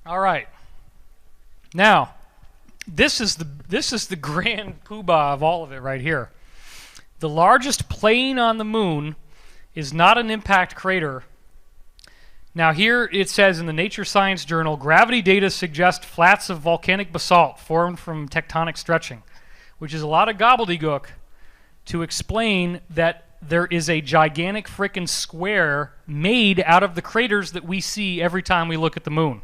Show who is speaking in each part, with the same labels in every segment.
Speaker 1: All right. Now, this is the grand poobah of all of it right here. The largest plane on the moon is not an impact crater. Now here it says in the Nature Science Journal, gravity data suggest flats of volcanic basalt formed from tectonic stretching, which is a lot of gobbledygook to explain that there is a gigantic frickin' square made out of the craters that we see every time we look at the moon.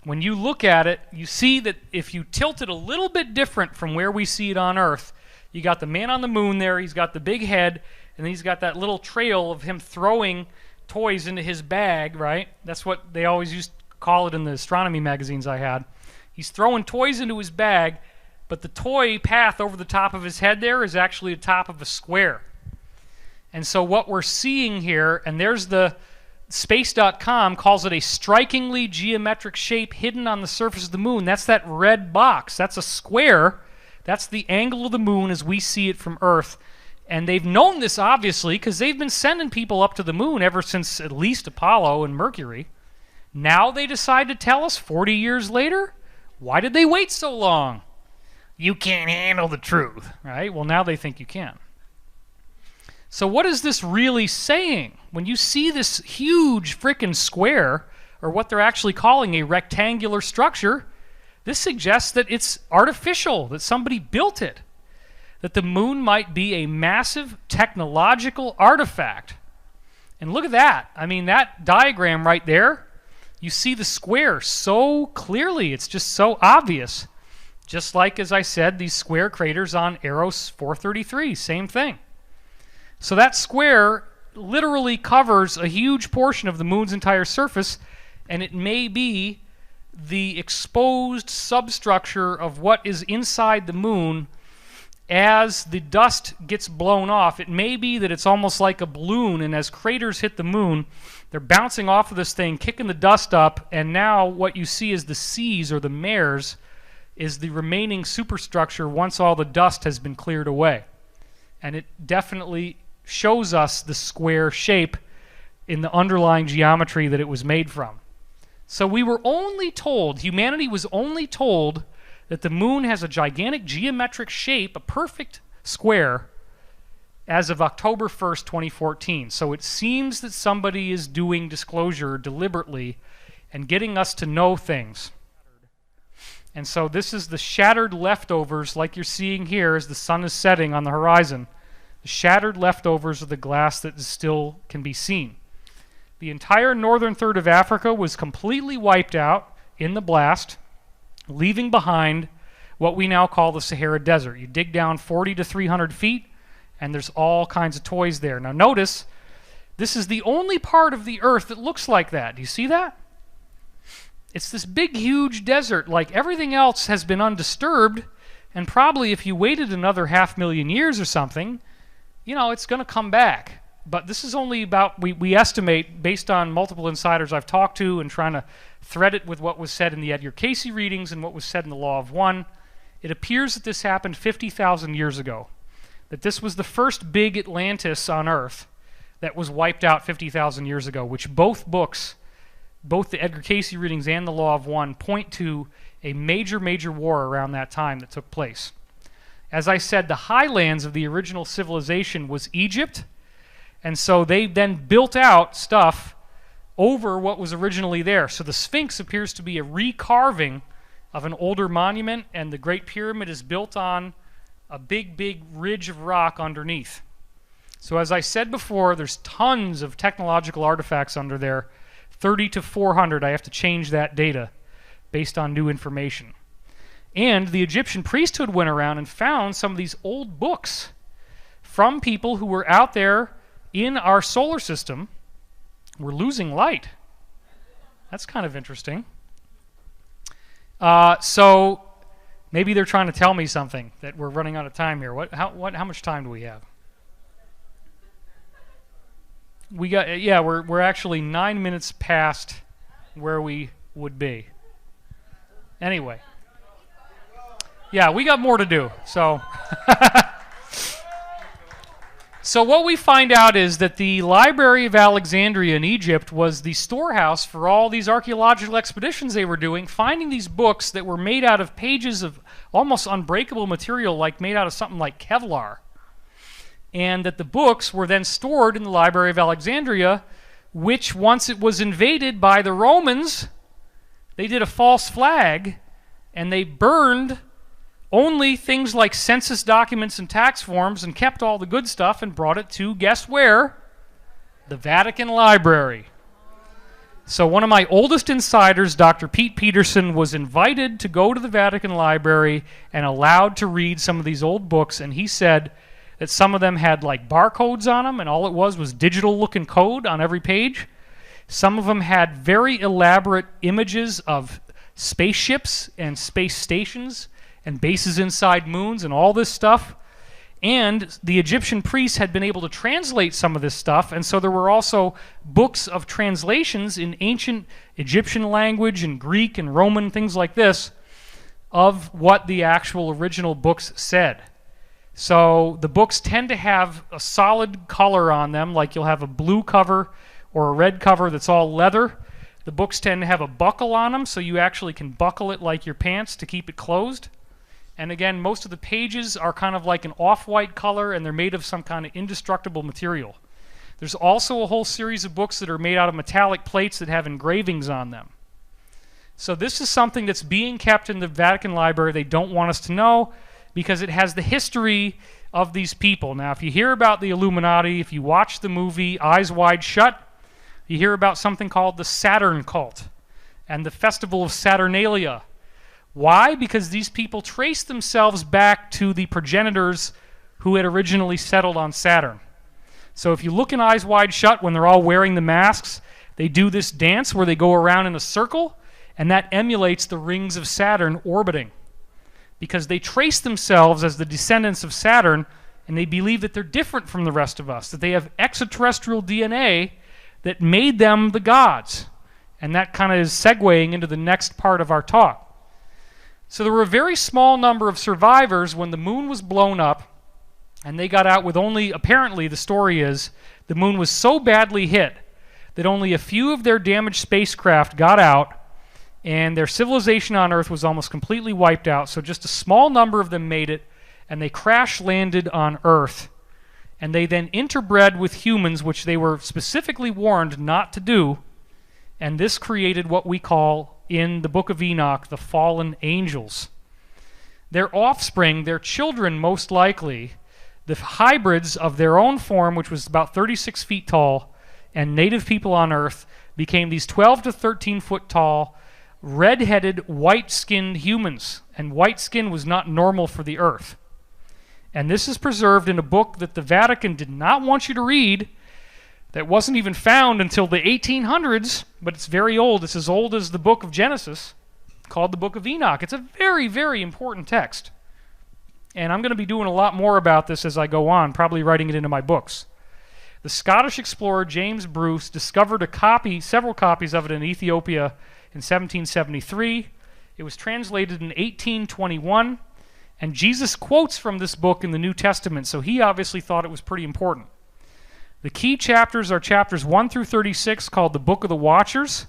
Speaker 1: When you look at it, you see that if you tilt it a little bit different from where we see it on Earth, you got the man on the moon there, he's got the big head, and then he's got that little trail of him throwing toys into his bag, right? That's what they always used to call it in the astronomy magazines I had. He's throwing toys into his bag, but the toy path over the top of his head there is actually the top of a square. And so what we're seeing here, and there's the Space.com calls it a strikingly geometric shape hidden on the surface of the moon. That's that red box. That's a square. That's the angle of the moon as we see it from Earth. And they've known this, obviously, because they've been sending people up to the moon ever since at least Apollo and Mercury. Now they decide to tell us 40 years later? Why did they wait so long? You can't handle the truth, right? Well, now they think you can. So what is this really saying? When you see this huge frickin' square, or what they're actually calling a rectangular structure, this suggests that it's artificial, that somebody built it, that the moon might be a massive technological artifact. And look at that. I mean, that diagram right there, you see the square so clearly. It's just so obvious. Just like, as I said, these square craters on Eros 433, same thing. So that square literally covers a huge portion of the moon's entire surface, and it may be the exposed substructure of what is inside the moon as the dust gets blown off. It may be that it's almost like a balloon, and as craters hit the moon, they're bouncing off of this thing, kicking the dust up, and now what you see is the seas or the mares is the remaining superstructure once all the dust has been cleared away. And it definitely shows us the square shape in the underlying geometry that it was made from. So we were only told, humanity was only told, that the moon has a gigantic geometric shape, a perfect square, as of October 1st, 2014. So it seems that somebody is doing disclosure deliberately and getting us to know things. And so this is the shattered leftovers, like you're seeing here as the sun is setting on the horizon. The shattered leftovers of the glass that still can be seen. The entire northern third of Africa was completely wiped out in the blast, leaving behind what we now call the Sahara Desert. You dig down 40 to 300 feet, and there's all kinds of toys there. Now notice, this is the only part of the Earth that looks like that. Do you see that? It's this big, huge desert. Like everything else has been undisturbed, and probably if you waited another 500,000 years or something, you know, it's going to come back. But this is only about, we estimate, based on multiple insiders I've talked to and trying to thread it with what was said in the Edgar Cayce readings and what was said in the Law of One, it appears that this happened 50,000 years ago. That this was the first big Atlantis on Earth that was wiped out 50,000 years ago, which both books, both the Edgar Cayce readings and the Law of One, point to a major, major war around that time that took place. As I said, the highlands of the original civilization was Egypt, and so they then built out stuff over what was originally there. So the Sphinx appears to be a recarving of an older monument, and the Great Pyramid is built on a big, big ridge of rock underneath. So as I said before, there's tons of technological artifacts under there, 30 to 400. I have to change that data based on new information. And the Egyptian priesthood went around and found some of these old books from people who were out there in our solar system. We're losing light. That's kind of interesting. So maybe they're trying to tell me something, that we're running out of time here. How much time do we have? we're actually 9 minutes past where we would be. Anyway. Yeah, we got more to do. So So what we find out is that the Library of Alexandria in Egypt was the storehouse for all these archaeological expeditions they were doing, finding these books that were made out of pages of almost unbreakable material, like made out of something like Kevlar. And that the books were then stored in the Library of Alexandria, which once it was invaded by the Romans, they did a false flag and they burned only things like census documents and tax forms and kept all the good stuff and brought it to, guess where? The Vatican Library. So one of my oldest insiders, Dr. Pete Peterson, was invited to go to the Vatican Library and allowed to read some of these old books, and he said that some of them had like barcodes on them, and all it was digital looking code on every page. Some of them had very elaborate images of spaceships and space stations and bases inside moons and all this stuff. And the Egyptian priests had been able to translate some of this stuff, and so there were also books of translations in ancient Egyptian language and Greek and Roman, things like this, of what the actual original books said. So the books tend to have a solid color on them, like you'll have a blue cover or a red cover that's all leather. The books tend to have a buckle on them, so you actually can buckle it like your pants to keep it closed. And again, most of the pages are kind of like an off-white color, and they're made of some kind of indestructible material. There's also a whole series of books that are made out of metallic plates that have engravings on them. So this is something that's being kept in the Vatican Library. They don't want us to know because it has the history of these people. Now, if you hear about the Illuminati, if you watch the movie Eyes Wide Shut, you hear about something called the Saturn cult and the Festival of Saturnalia. Why? Because these people trace themselves back to the progenitors who had originally settled on Saturn. So if you look in Eyes Wide Shut, when they're all wearing the masks, they do this dance where they go around in a circle, and that emulates the rings of Saturn orbiting. Because they trace themselves as the descendants of Saturn, and they believe that they're different from the rest of us, that they have extraterrestrial DNA that made them the gods. And that kind of is segueing into the next part of our talk. So there were a very small number of survivors when the moon was blown up, and they got out with only, apparently the story is, the moon was so badly hit that only a few of their damaged spacecraft got out, and their civilization on Earth was almost completely wiped out. So just a small number of them made it, and they crash-landed on Earth. And they then interbred with humans, which they were specifically warned not to do, and this created what we call in the Book of Enoch, the fallen angels. Their offspring, their children most likely, the hybrids of their own form, which was about 36 feet tall, and native people on Earth, became these 12 to 13 foot tall, red-headed, white-skinned humans. And white skin was not normal for the Earth. And this is preserved in a book that the Vatican did not want you to read, that wasn't even found until the 1800s, but it's very old. It's as old as the book of Genesis, called the Book of Enoch. It's a very, very important text. And I'm going to be doing a lot more about this as I go on, probably writing it into my books. The Scottish explorer James Bruce discovered several copies of it in Ethiopia in 1773. It was translated in 1821, and Jesus quotes from this book in the New Testament, so he obviously thought it was pretty important. The key chapters are chapters 1 through 36, called the Book of the Watchers.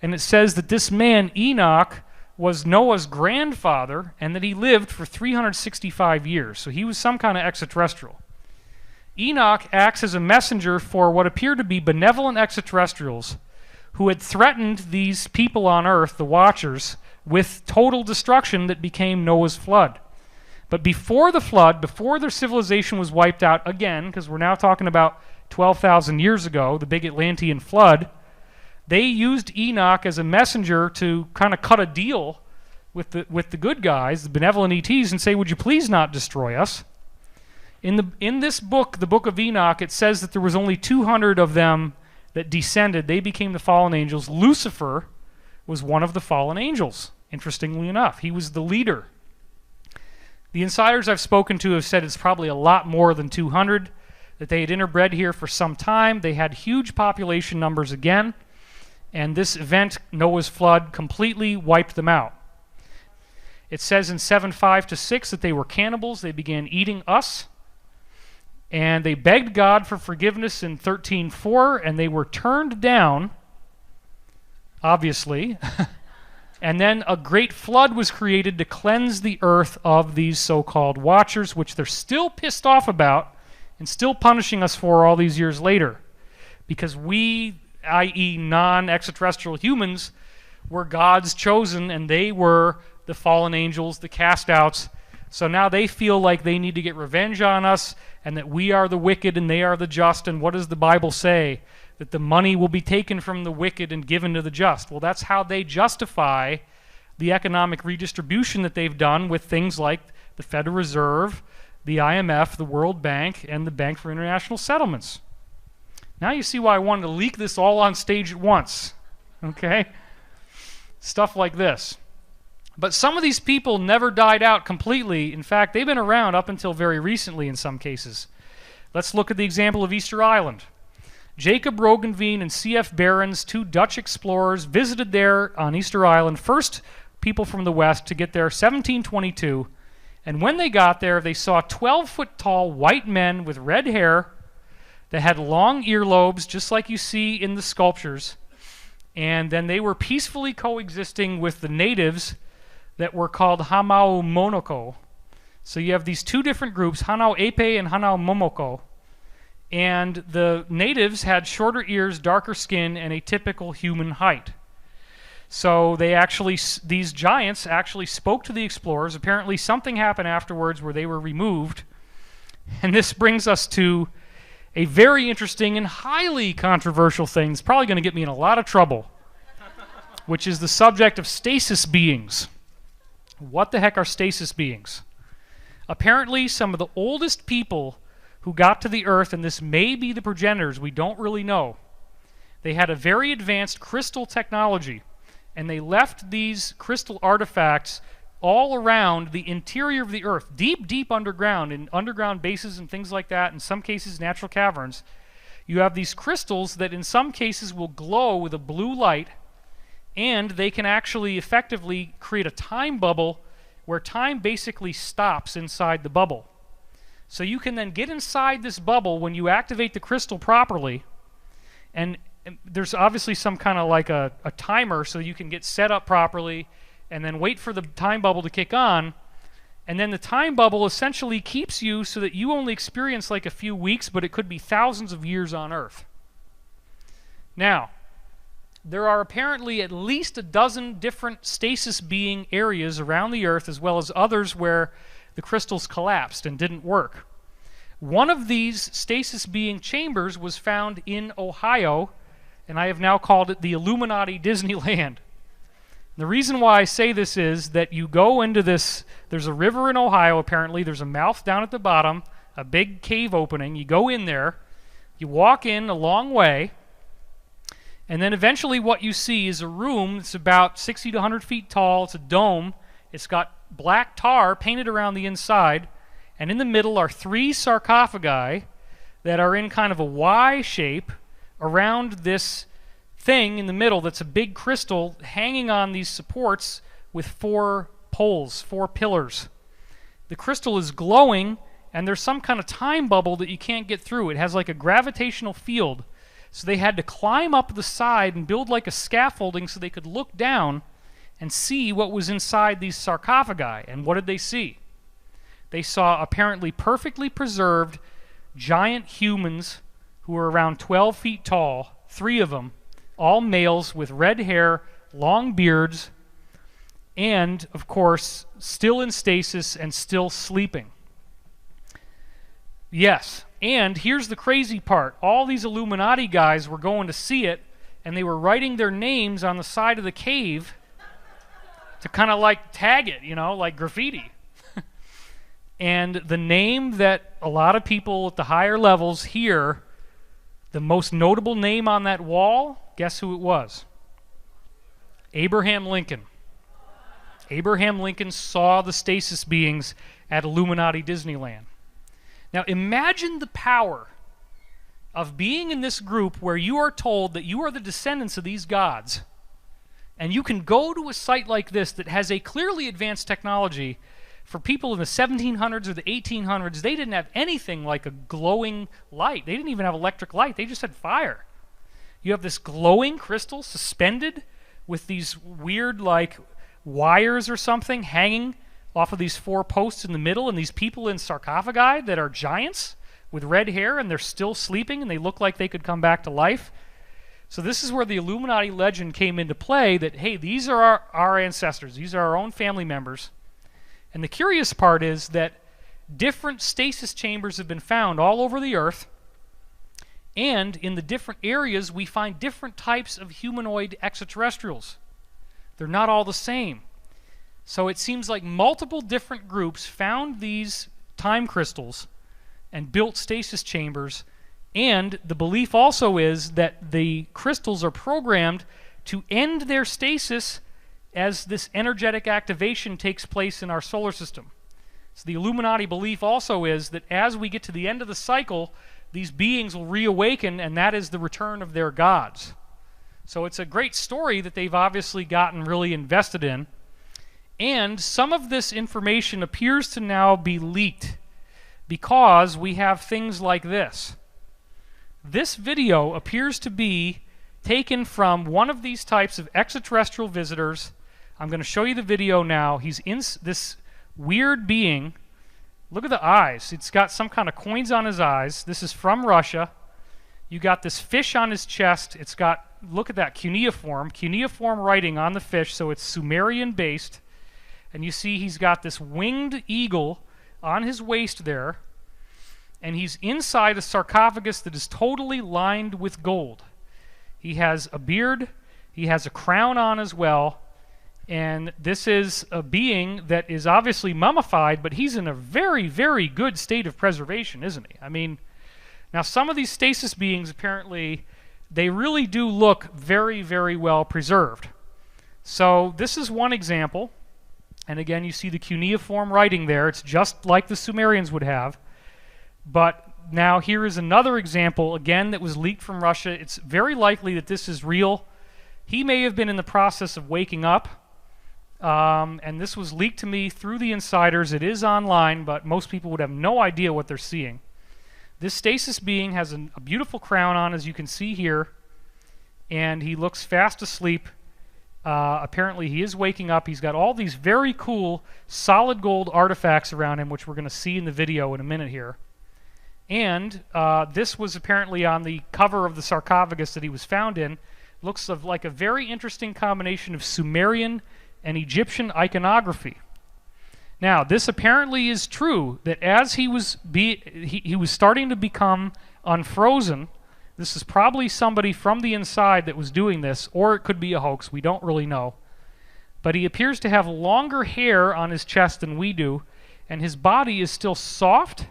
Speaker 1: And it says that this man, Enoch, was Noah's grandfather, and that he lived for 365 years. So he was some kind of extraterrestrial. Enoch acts as a messenger for what appear to be benevolent extraterrestrials who had threatened these people on Earth, the Watchers, with total destruction that became Noah's flood. But before the flood, before their civilization was wiped out again, because we're now talking about 12,000 years ago, the big Atlantean flood, they used Enoch as a messenger to kind of cut a deal with the good guys, the benevolent ETs, and say, would you please not destroy us? In this book, the Book of Enoch, it says that there was only 200 of them that descended. They became the fallen angels. Lucifer was one of the fallen angels, interestingly enough. He was the leader. The insiders I've spoken to have said it's probably a lot more than 200. that they had interbred here for some time. They had huge population numbers again, and this event, Noah's flood, completely wiped them out. It says in 7:5-6 that they were cannibals. They began eating us, and they begged God for forgiveness in 13:4, and they were turned down, obviously. And then a great flood was created to cleanse the earth of these so-called watchers, which they're still pissed off about and still punishing us for all these years later. Because we, i.e. non-extraterrestrial humans, were God's chosen, and they were the fallen angels, the cast-outs. So now they feel like they need to get revenge on us, and that we are the wicked and they are the just. And what does the Bible say? That the money will be taken from the wicked and given to the just. Well, that's how they justify the economic redistribution that they've done with things like the Federal Reserve, the IMF, the World Bank, and the Bank for International Settlements. Now you see why I wanted to leak this all on stage at once. Okay? Stuff like this. But some of these people never died out completely. In fact, they've been around up until very recently in some cases. Let's look at the example of Easter Island. Jacob Roggeveen and C.F. Behrens, two Dutch explorers, visited there on Easter Island, first people from the West to get there, 1722. And when they got there, they saw 12-foot-tall white men with red hair that had long earlobes, just like you see in the sculptures. And then they were peacefully coexisting with the natives that were called Hanau Monoko. So you have these two different groups, Hanau Epe and Hanau Momoko. And the natives had shorter ears, darker skin, and a typical human height. So these giants actually spoke to the explorers. Apparently something happened afterwards where they were removed. And this brings us to a very interesting and highly controversial thing. It's probably going to get me in a lot of trouble, which is the subject of stasis beings. What the heck are stasis beings? Apparently some of the oldest people who got to the earth, and this may be the progenitors, we don't really know. They had a very advanced crystal technology, and they left these crystal artifacts all around the interior of the earth, deep, deep underground, in underground bases and things like that, in some cases natural caverns. You have these crystals that in some cases will glow with a blue light, and they can actually effectively create a time bubble where time basically stops inside the bubble. So you can then get inside this bubble when you activate the crystal properly, and there's obviously some kind of like a timer so you can get set up properly and then wait for the time bubble to kick on, and then the time bubble essentially keeps you so that you only experience like a few weeks, but it could be thousands of years on Earth. Now, there are apparently at least a dozen different stasis being areas around the Earth, as well as others where the crystals collapsed and didn't work. One of these stasis being chambers was found in Ohio, and I have now called it the Illuminati Disneyland. The reason why I say this is that you go into this, there's a river in Ohio apparently, there's a mouth down at the bottom, a big cave opening, you go in there, you walk in a long way, and then eventually what you see is a room that's about 60 to 100 feet tall, it's a dome, it's got black tar painted around the inside, and in the middle are 3 sarcophagi that are in kind of a Y shape around this thing in the middle that's a big crystal hanging on these supports with 4 poles, 4 pillars. The crystal is glowing, and there's some kind of time bubble that you can't get through. It has like a gravitational field, so they had to climb up the side and build like a scaffolding so they could look down and see what was inside these sarcophagi. And what did they see? They saw apparently perfectly preserved giant humans who were around 12 feet tall, 3 of them, all males with red hair, long beards, and, of course, still in stasis and still sleeping. Yes, and here's the crazy part. All these Illuminati guys were going to see it, and they were writing their names on the side of the cave to kind of like tag it, you know, like graffiti. And the name that a lot of people at the higher levels hear, the most notable name on that wall, guess who it was? Abraham Lincoln. Abraham Lincoln saw the stasis beings at Illuminati Disneyland. Now imagine the power of being in this group where you are told that you are the descendants of these gods, and you can go to a site like this that has a clearly advanced technology. For people in the 1700s or the 1800s, they didn't have anything like a glowing light. They didn't even have electric light. They just had fire. You have this glowing crystal suspended with these weird, like, wires or something hanging off of these 4 posts in the middle, and these people in sarcophagi that are giants with red hair, and they're still sleeping, and they look like they could come back to life. So this is where the Illuminati legend came into play, that, hey, these are our ancestors. These are our own family members. And the curious part is that different stasis chambers have been found all over the Earth, and in the different areas we find different types of humanoid extraterrestrials. They're not all the same. So it seems like multiple different groups found these time crystals and built stasis chambers, and the belief also is that the crystals are programmed to end their stasis as this energetic activation takes place in our solar system. So the Illuminati belief also is that as we get to the end of the cycle, these beings will reawaken, and that is the return of their gods. So it's a great story that they've obviously gotten really invested in. And some of this information appears to now be leaked because we have things like this. This video appears to be taken from one of these types of extraterrestrial visitors. I'm going to show you the video now. He's in this weird being. Look at the eyes. It's got some kind of coins on his eyes. This is from Russia. You got this fish on his chest. It's got, look at that, cuneiform writing on the fish, so it's Sumerian based. And you see he's got this winged eagle on his waist there, and he's inside a sarcophagus that is totally lined with gold. He has a beard, he has a crown on as well, and this is a being that is obviously mummified, but he's in a very, very good state of preservation, isn't he? I mean, now some of these stasis beings, apparently, they really do look very, very well preserved. So this is one example, and again, you see the cuneiform writing there. It's just like the Sumerians would have. But now here is another example, again, that was leaked from Russia. It's very likely that this is real. He may have been in the process of waking up, and this was leaked to me through the insiders. It is online, but most people would have no idea what they're seeing. This stasis being has a beautiful crown on, as you can see here, and he looks fast asleep. Apparently he is waking up. He's got all these very cool solid gold artifacts around him, which we're going to see in the video in a minute here. And this was apparently on the cover of the sarcophagus that he was found in. Looks like a very interesting combination of Sumerian and Egyptian iconography. Now, this apparently is true, that as he was starting to become unfrozen, this is probably somebody from the inside that was doing this, or it could be a hoax. We don't really know. But he appears to have longer hair on his chest than we do, and his body is still soft,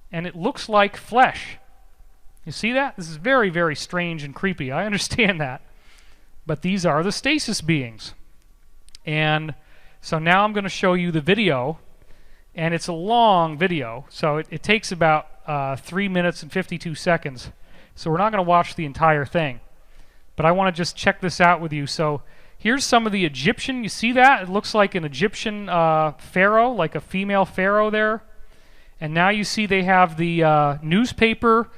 Speaker 1: and it looks like flesh. You see that? This is very, very strange and creepy. I understand that. But these are the stasis beings. And so now I'm going to show you the video, and it's a long video, so it takes about 3 minutes and 52 seconds. So we're not going to watch the entire thing. But I want to just check this out with you. So here's some of the Egyptian. You see that? It looks like an Egyptian pharaoh, like a female pharaoh there. And now you see they have the newspaper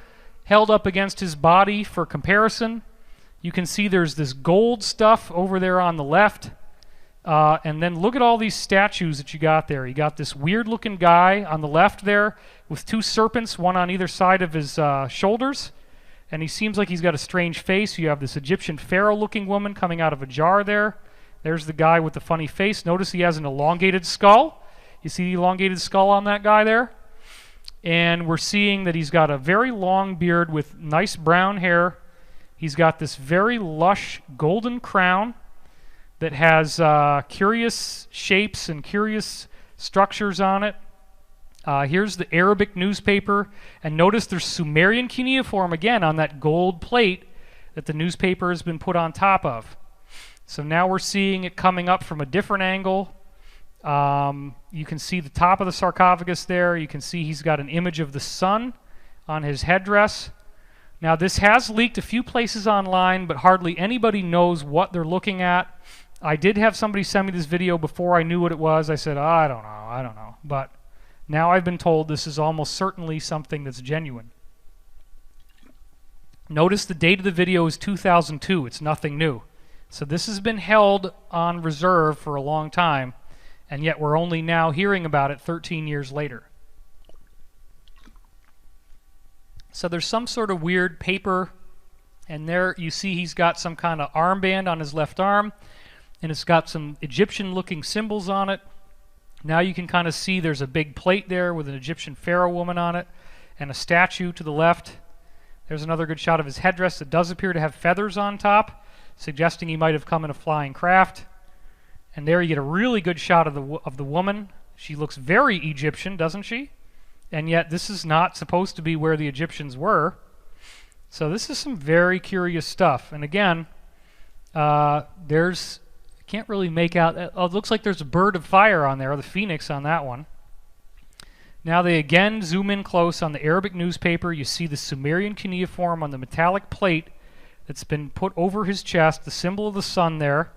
Speaker 1: held up against his body for comparison. You can see there's this gold stuff over there on the left. And then look at all these statues that you got there. You got this weird-looking guy on the left there with 2 serpents, one on either side of his shoulders. And he seems like he's got a strange face. You have this Egyptian pharaoh-looking woman coming out of a jar there. There's the guy with the funny face. Notice he has an elongated skull. You see the elongated skull on that guy there? And we're seeing that he's got a very long beard with nice brown hair. He's got this very lush golden crown that has curious shapes and curious structures on it. Here's the Arabic newspaper, and notice there's Sumerian cuneiform again on that gold plate that the newspaper has been put on top of. So now we're seeing it coming up from a different angle. You can see the top of the sarcophagus there. You can see he's got an image of the sun on his headdress. Now, this has leaked a few places online, but hardly anybody knows what they're looking at. I did have somebody send me this video before I knew what it was. I said, oh, I don't know. But now I've been told this is almost certainly something that's genuine. Notice the date of the video is 2002. It's nothing new. So this has been held on reserve for a long time, and yet we're only now hearing about it 13 years later. So there's some sort of weird paper, and there you see he's got some kind of armband on his left arm, and it's got some Egyptian-looking symbols on it. Now you can kind of see there's a big plate there with an Egyptian pharaoh woman on it, and a statue to the left. There's another good shot of his headdress that does appear to have feathers on top, suggesting he might have come in a flying craft. And there you get a really good shot of the woman. She looks very Egyptian, doesn't she? And yet this is not supposed to be where the Egyptians were. So this is some very curious stuff. And again, I can't really make out, it looks like there's a bird of fire on there, the phoenix on that one. Now they again zoom in close on the Arabic newspaper. You see the Sumerian cuneiform on the metallic plate that's been put over his chest, the symbol of the sun there.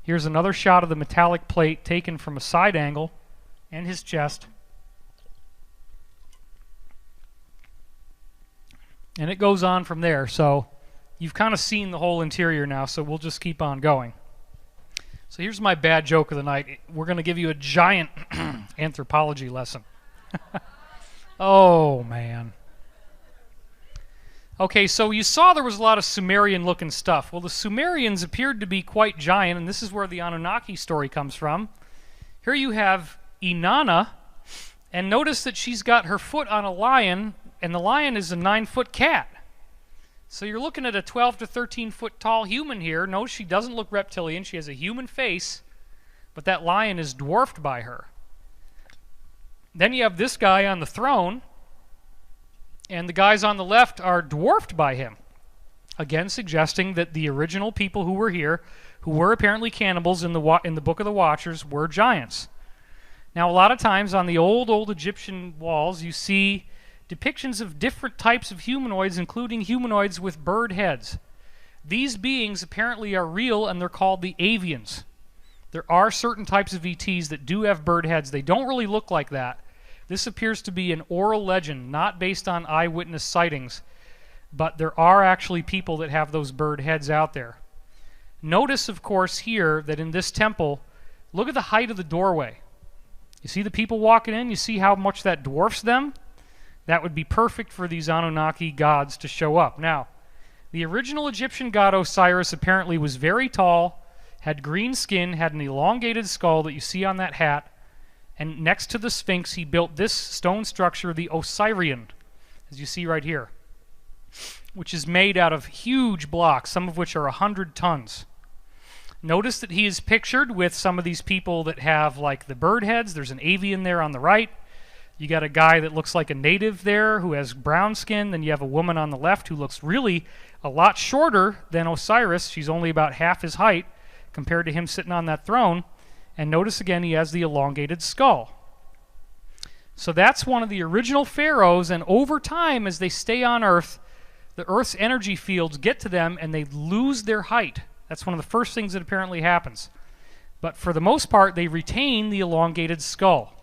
Speaker 1: Here's another shot of the metallic plate taken from a side angle and his chest. And it goes on from there. So you've kind of seen the whole interior now, so we'll just keep on going. So here's my bad joke of the night. We're going to give you a giant anthropology lesson. Oh, man. Okay, so you saw there was a lot of Sumerian-looking stuff. Well, the Sumerians appeared to be quite giant, and this is where the Anunnaki story comes from. Here you have Inanna, and notice that she's got her foot on a lion, and the lion is a 9-foot cat. So you're looking at a 12 to 13-foot tall human here. Notice she doesn't look reptilian. She has a human face, but that lion is dwarfed by her. Then you have this guy on the throne, and the guys on the left are dwarfed by him. Again, suggesting that the original people who were here, who were apparently cannibals in the Book of the Watchers, were giants. Now, a lot of times on the old Egyptian walls, you see depictions of different types of humanoids, including humanoids with bird heads. These beings apparently are real, and they're called the avians. There are certain types of ETs that do have bird heads. They don't really look like that. This appears to be an oral legend, not based on eyewitness sightings, but there are actually people that have those bird heads out there. Notice, of course, here that in this temple, look at the height of the doorway. You see the people walking in? You see how much that dwarfs them? That would be perfect for these Anunnaki gods to show up. Now, the original Egyptian god Osiris apparently was very tall, had green skin, had an elongated skull that you see on that hat, and next to the Sphinx he built this stone structure, the Osirian, as you see right here, which is made out of huge blocks, some of which are 100 tons. Notice that he is pictured with some of these people that have like the bird heads. There's an avian there on the right. You got a guy that looks like a native there who has brown skin. Then you have a woman on the left who looks really a lot shorter than Osiris. She's only about half his height compared to him sitting on that throne. And notice again he has the elongated skull. So that's one of the original pharaohs, and over time as they stay on Earth, the Earth's energy fields get to them and they lose their height. That's one of the first things that apparently happens. But for the most part, they retain the elongated skull.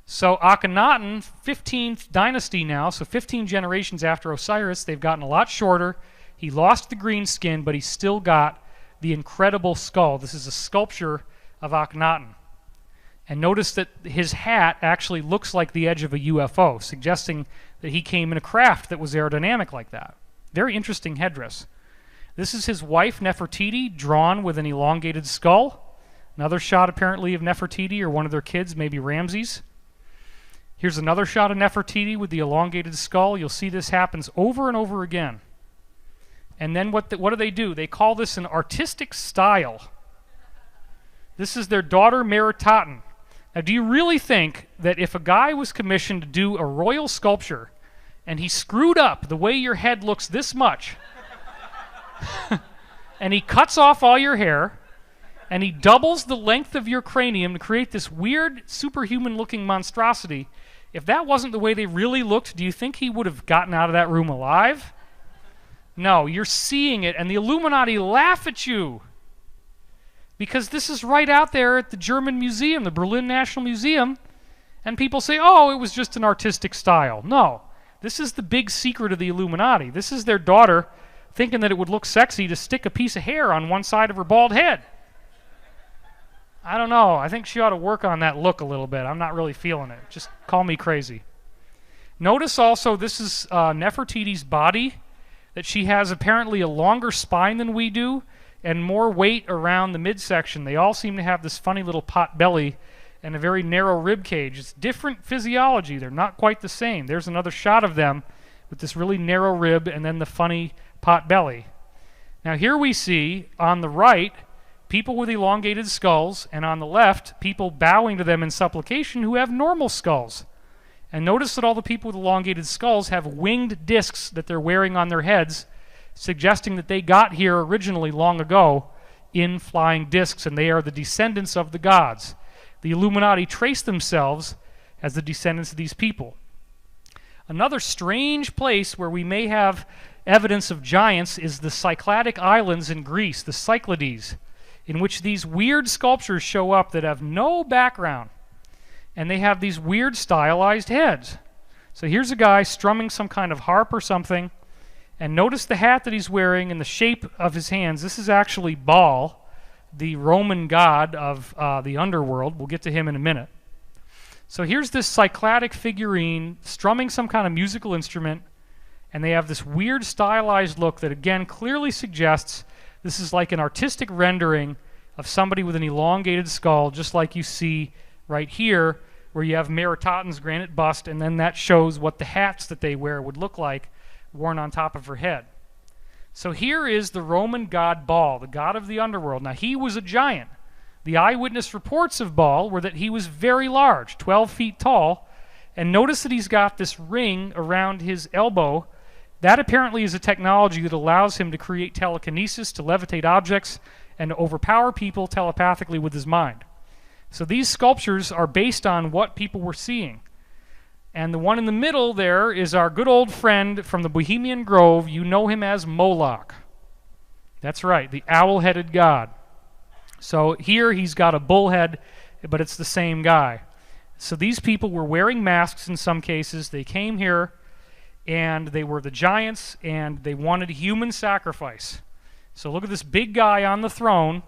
Speaker 1: So Akhenaten, 15th dynasty now, so 15 generations after Osiris, they've gotten a lot shorter. He lost the green skin, but he's still got the incredible skull. This is a sculpture of Akhenaten. And notice that his hat actually looks like the edge of a UFO, suggesting that he came in a craft that was aerodynamic like that. Very interesting headdress. This is his wife, Nefertiti, drawn with an elongated skull. Another shot apparently of Nefertiti or one of their kids, maybe Ramses. Here's another shot of Nefertiti with the elongated skull. You'll see this happens over and over again. And then what do? They call this an artistic style. This is their daughter Meritaten. Now, do you really think that if a guy was commissioned to do a royal sculpture and he screwed up the way your head looks this much, and he cuts off all your hair, and he doubles the length of your cranium to create this weird, superhuman-looking monstrosity, if that wasn't the way they really looked, do you think he would have gotten out of that room alive? No, you're seeing it, and the Illuminati laugh at you. Because this is right out there at the German museum, the Berlin National Museum, and people say, oh, it was just an artistic style. No, this is the big secret of the Illuminati. This is their daughter thinking that it would look sexy to stick a piece of hair on one side of her bald head. I don't know. I think she ought to work on that look a little bit. I'm not really feeling it. Just call me crazy. Notice also this is Nefertiti's body, that she has apparently a longer spine than we do and more weight around the midsection. They all seem to have this funny little pot belly and a very narrow rib cage. It's different physiology. They're not quite the same. There's another shot of them with this really narrow rib and then the funny pot belly. Now here we see on the right people with elongated skulls, and on the left people bowing to them in supplication who have normal skulls. And notice that all the people with elongated skulls have winged discs that they're wearing on their heads, suggesting that they got here originally long ago in flying discs, and they are the descendants of the gods. The Illuminati trace themselves as the descendants of these people. Another strange place where we may have evidence of giants is the Cycladic Islands in Greece, the Cyclades, in which these weird sculptures show up that have no background, and they have these weird stylized heads. So here's a guy strumming some kind of harp or something, and notice the hat that he's wearing and the shape of his hands. This is actually Baal, the Roman god of the underworld. We'll get to him in a minute. So here's this Cycladic figurine strumming some kind of musical instrument, and they have this weird stylized look that again clearly suggests this is like an artistic rendering of somebody with an elongated skull, just like you see right here, where you have Meritaten's granite bust, and then that shows what the hats that they wear would look like worn on top of her head. So here is the Roman god Baal, the god of the underworld. Now he was a giant. The eyewitness reports of Baal were that he was very large, 12 feet tall, and notice that he's got this ring around his elbow. That apparently is a technology that allows him to create telekinesis, to levitate objects, and to overpower people telepathically with his mind. So these sculptures are based on what people were seeing. And the one in the middle there is our good old friend from the Bohemian Grove. You know him as Moloch. That's right, the owl-headed god. So here he's got a bull head, but it's the same guy. So these people were wearing masks in some cases. They came here, and they were the giants, and they wanted human sacrifice. So look at this big guy on the throne,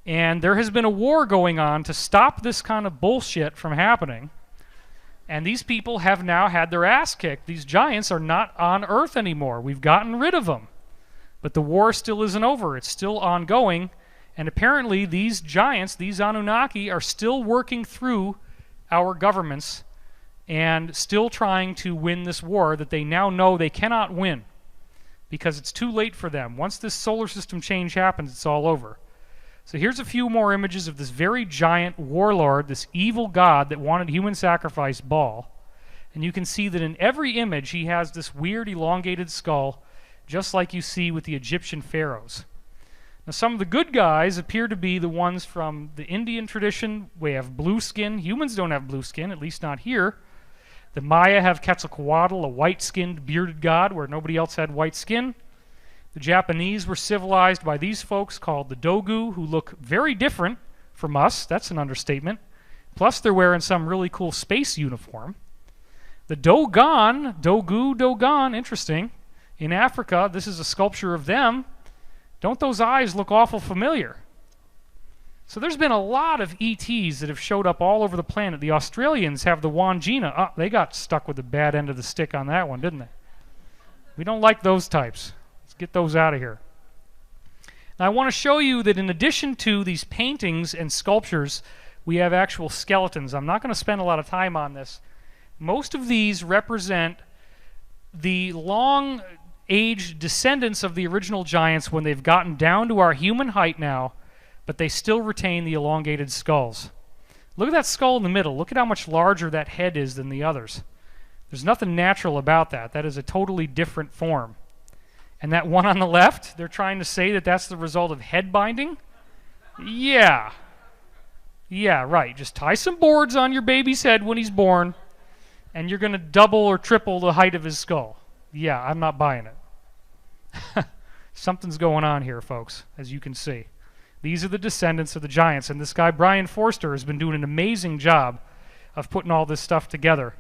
Speaker 1: and there has been a war going on to stop this kind of bullshit from happening. And these people have now had their ass kicked. These giants are not on Earth anymore. We've gotten rid of them. But the war still isn't over. It's still ongoing. And apparently these giants, these Anunnaki, are still working through our governments and still trying to win this war that they now know they cannot win because it's too late for them. Once this solar system change happens, it's all over. So here's a few more images of this very giant warlord, this evil god that wanted human sacrifice, Baal. And you can see that in every image he has this weird elongated skull, just like you see with the Egyptian pharaohs. Now some of the good guys appear to be the ones from the Indian tradition. We have blue skin. Humans don't have blue skin, at least not here. The Maya have Quetzalcoatl, a white-skinned, bearded god where nobody else had white skin. The Japanese were civilized by these folks called the Dogu, who look very different from us. That's an understatement. Plus they're wearing some really cool space uniform. The Dogon, interesting. In Africa, this is a sculpture of them. Don't those eyes look awful familiar? So there's been a lot of ETs that have showed up all over the planet. The Australians have the Wandjina. Oh, they got stuck with the bad end of the stick on that one, didn't they? We don't like those types. Let's get those out of here. Now I want to show you that in addition to these paintings and sculptures, we have actual skeletons. I'm not going to spend a lot of time on this. Most of these represent the long-aged descendants of the original giants when they've gotten down to our human height now, but they still retain the elongated skulls. Look at that skull in the middle. Look at how much larger that head is than the others. There's nothing natural about that. That is a totally different form. And that one on the left, they're trying to say that that's the result of head binding? Yeah. Yeah, right. Just tie some boards on your baby's head when he's born, and you're going to double or triple the height of his skull. Yeah, I'm not buying it. Something's going on here, folks, as you can see. These are the descendants of the giants, and this guy, Brien Foerster, has been doing an amazing job of putting all this stuff together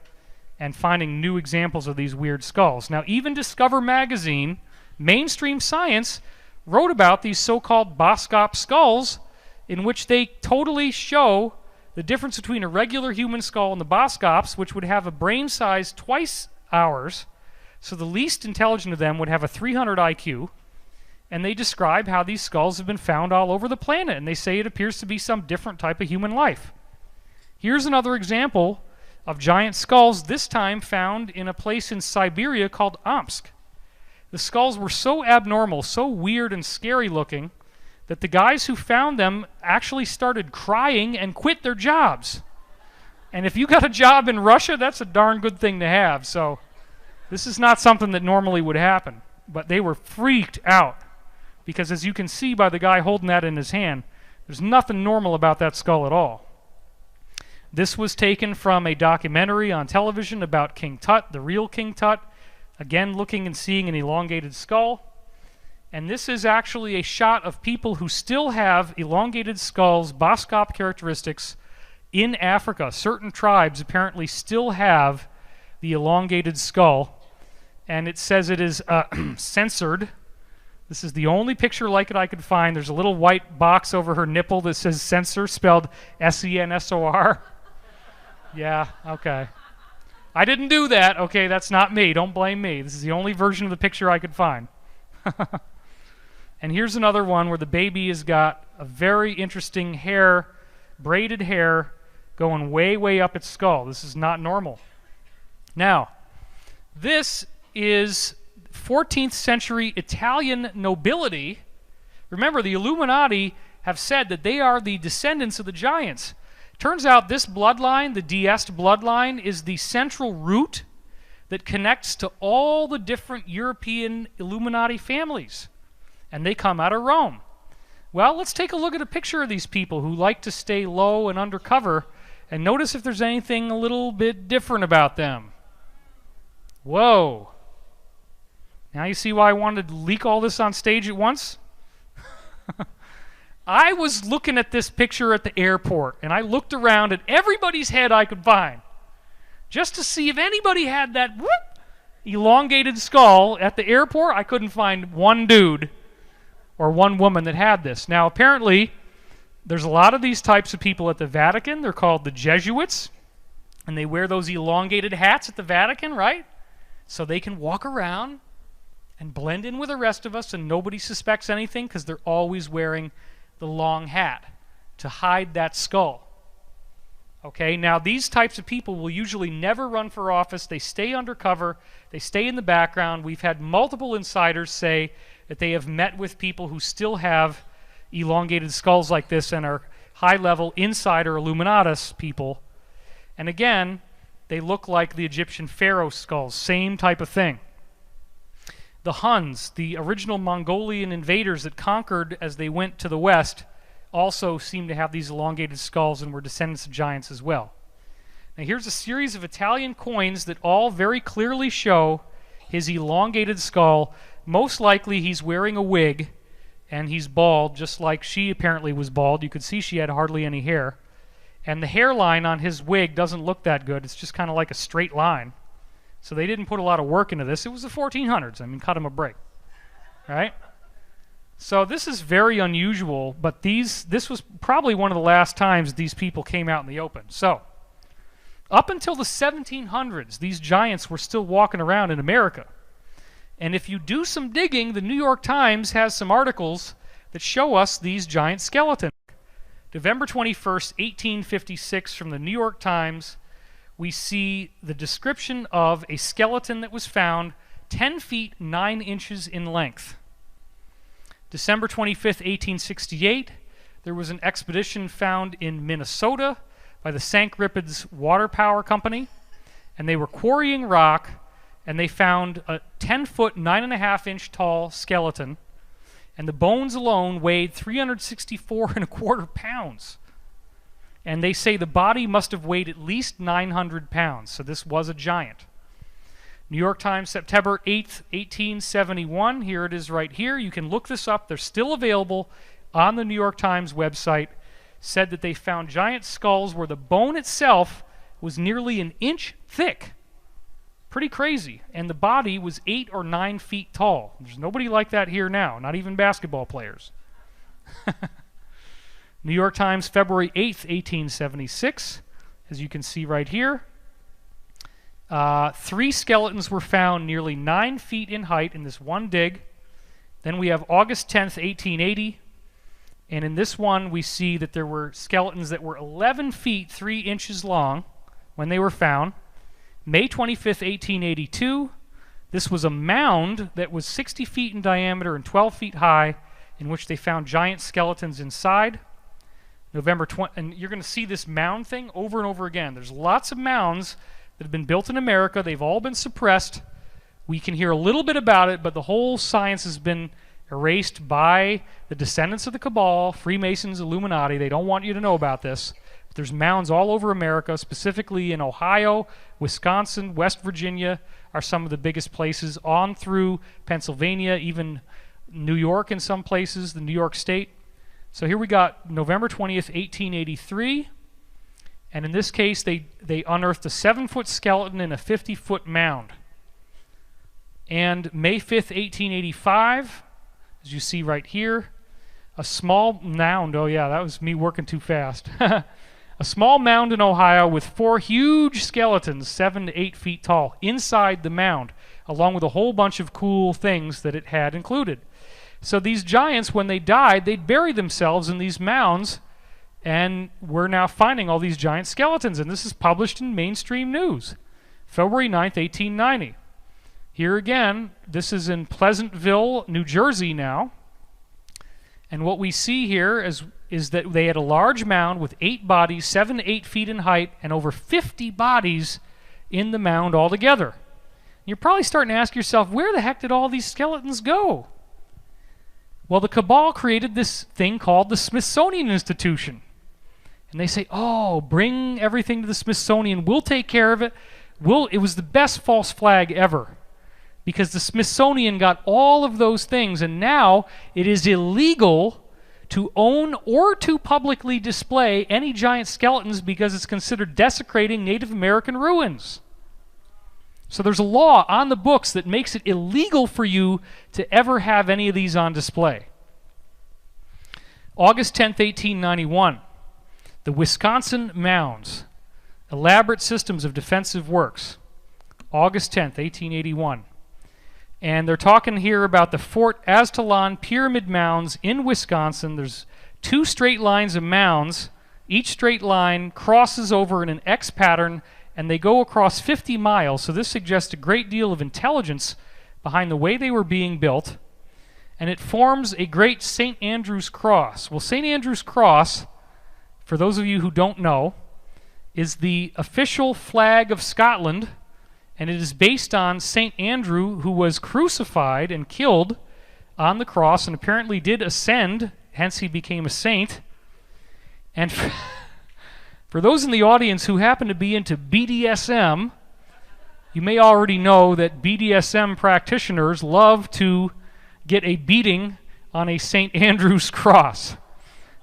Speaker 1: and finding new examples of these weird skulls. Now, even Discover magazine, mainstream science, wrote about these so-called Boskop skulls, in which they totally show the difference between a regular human skull and the Boskops, which would have a brain size twice ours, so the least intelligent of them would have a 300 IQ, and they describe how these skulls have been found all over the planet, and they say it appears to be some different type of human life. Here's another example of giant skulls, this time found in a place in Siberia called Omsk. The skulls were so abnormal, so weird and scary looking, that the guys who found them actually started crying and quit their jobs. And if you got a job in Russia, that's a darn good thing to have. So this is not something that normally would happen. But they were freaked out, because as you can see by the guy holding that in his hand, there's nothing normal about that skull at all. This was taken from a documentary on television about King Tut, the real King Tut, again looking and seeing an elongated skull. And this is actually a shot of people who still have elongated skulls, Boskop characteristics, in Africa. Certain tribes apparently still have the elongated skull, and it says it is censored. This is the only picture like it I could find. There's a little white box over her nipple that says censor, spelled S-E-N-S-O-R. Yeah, okay. I didn't do that. Okay, that's not me. Don't blame me. This is the only version of the picture I could find. And here's another one where the baby has got a very interesting hair, braided hair, going way, way up its skull. This is not normal. Now, this is 14th century Italian nobility. Remember, the Illuminati have said that they are the descendants of the giants. Turns out this bloodline, the D'Este bloodline, is the central root that connects to all the different European Illuminati families. And they come out of Rome. Well, let's take a look at a picture of these people who like to stay low and undercover, and notice if there's anything a little bit different about them. Whoa. Now you see why I wanted to leak all this on stage at once? I was looking at this picture at the airport, and I looked around at everybody's head I could find, just to see if anybody had that elongated skull at the airport. I couldn't find one dude or one woman that had this. Now, apparently, there's a lot of these types of people at the Vatican. They're called the Jesuits, and they wear those elongated hats at the Vatican, right? So they can walk around and blend in with the rest of us, and nobody suspects anything because they're always wearing the long hat to hide that skull. Okay, now these types of people will usually never run for office. They stay undercover. They stay in the background. We've had multiple insiders say that they have met with people who still have elongated skulls like this and are high-level insider Illuminatus people. And again, they look like the Egyptian pharaoh skulls, same type of thing. The Huns, the original Mongolian invaders that conquered as they went to the west, also seem to have these elongated skulls and were descendants of giants as well. Now here's a series of Italian coins that all very clearly show his elongated skull. Most likely he's wearing a wig and he's bald, just like she apparently was bald. You could see she had hardly any hair. And the hairline on his wig doesn't look that good. It's just kind of like a straight line. So they didn't put a lot of work into this. It was the 1400s. I mean, cut him a break. Right? So this is very unusual, but this was probably one of the last times these people came out in the open. So, up until the 1700s, these giants were still walking around in America. And if you do some digging, the New York Times has some articles that show us these giant skeletons. November 21st, 1856, from the New York Times, we see the description of a skeleton that was found 10 feet 9 inches in length. December 25th, 1868, there was an expedition found in Minnesota by the St. Ripids Water Power Company, and they were quarrying rock, and they found a 10-foot, 9.5-inch tall skeleton, and the bones alone weighed 364.25 pounds. And they say the body must have weighed at least 900 pounds, so this was a giant. New York Times, September 8th, 1871. Here it is right here. You can look this up. They're still available on the New York Times website. Said that they found giant skulls where the bone itself was nearly an inch thick. Pretty crazy. And the body was 8 or 9 feet tall. There's nobody like that here now, not even basketball players. New York Times, February 8th, 1876. As you can see right here. 3 skeletons were found nearly 9 feet in height in this one dig. Then we have August 10th, 1880. And in this one, we see that there were skeletons that were 11 feet, 3 inches long when they were found. May 25th, 1882. This was a mound that was 60 feet in diameter and 12 feet high, in which they found giant skeletons inside. November 20, and you're going to see this mound thing over and over again. There's lots of mounds that have been built in America. They've all been suppressed. We can hear a little bit about it, but the whole science has been erased by the descendants of the Cabal, Freemasons, Illuminati. They don't want you to know about this. But there's mounds all over America, specifically in Ohio, Wisconsin, West Virginia are some of the biggest places, on through Pennsylvania, even New York in some places, the New York State. So here we got November 20th, 1883. And in this case, they unearthed a 7-foot skeleton in a 50-foot mound. And May 5th, 1885, as you see right here, a small mound. Oh yeah, that was me working too fast. A small mound in Ohio with 4 huge skeletons, 7 to 8 feet tall, inside the mound, along with a whole bunch of cool things that it had included. So these giants, when they died, they'd bury themselves in these mounds, and we're now finding all these giant skeletons, and this is published in mainstream news. February 9th, 1890. Here again, this is in Pleasantville, New Jersey now. And what we see here is that they had a large mound with 8 bodies, 7 to 8 feet in height, and over 50 bodies in the mound altogether. You're probably starting to ask yourself, where the heck did all these skeletons go? Well, the Cabal created this thing called the Smithsonian Institution. And they say, oh, bring everything to the Smithsonian. We'll take care of it. It was the best false flag ever, because the Smithsonian got all of those things, and now it is illegal to own or to publicly display any giant skeletons because it's considered desecrating Native American ruins. So there's a law on the books that makes it illegal for you to ever have any of these on display. August 10th, 1891. The Wisconsin Mounds, Elaborate Systems of Defensive Works. August 10th, 1881. And they're talking here about the Fort Aztalan Pyramid Mounds in Wisconsin. There's 2 straight lines of mounds. Each straight line crosses over in an X pattern, and they go across 50 miles. So this suggests a great deal of intelligence behind the way they were being built. And it forms a great St. Andrew's Cross. Well, St. Andrew's Cross, for those of you who don't know, is the official flag of Scotland. And it is based on St. Andrew, who was crucified and killed on the cross and apparently did ascend, hence he became a saint. And for those in the audience who happen to be into BDSM, you may already know that BDSM practitioners love to get a beating on a St. Andrew's cross.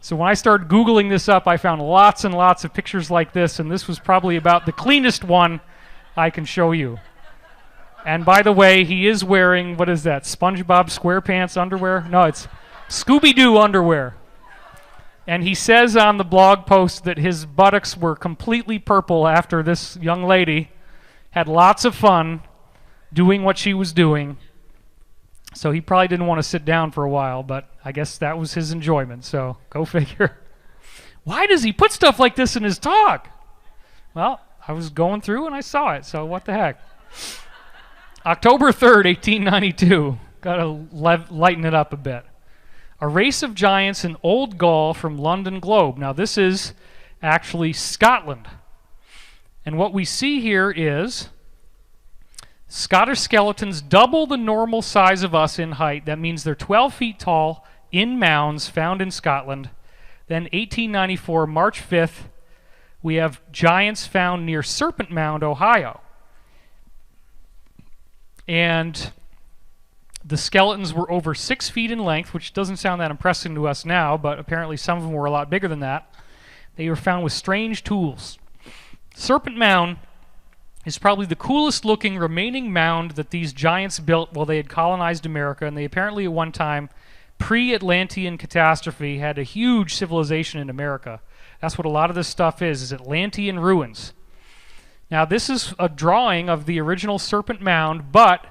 Speaker 1: So when I started Googling this up, I found lots and lots of pictures like this, and this was probably about the cleanest one I can show you. And by the way, he is wearing, what is that, SpongeBob SquarePants underwear? No, it's Scooby-Doo underwear. And he says on the blog post that his buttocks were completely purple after this young lady had lots of fun doing what she was doing. So he probably didn't want to sit down for a while, but I guess that was his enjoyment, so go figure. Why does he put stuff like this in his talk? Well, I was going through and I saw it, so what the heck. October 3rd, 1892. Got to lighten it up a bit. A race of giants in Old Gaul from London Globe. Now this is actually Scotland. And what we see here is Scottish skeletons double the normal size of us in height. That means they're 12 feet tall in mounds found in Scotland. Then 1894, March 5th, we have giants found near Serpent Mound, Ohio. And the skeletons were over 6 feet in length, which doesn't sound that impressive to us now, but apparently some of them were a lot bigger than that. They were found with strange tools. Serpent Mound is probably the coolest looking remaining mound that these giants built while they had colonized America, and they apparently at one time, pre-Atlantean catastrophe, had a huge civilization in America. That's what a lot of this stuff is Atlantean ruins. Now this is a drawing of the original Serpent Mound, but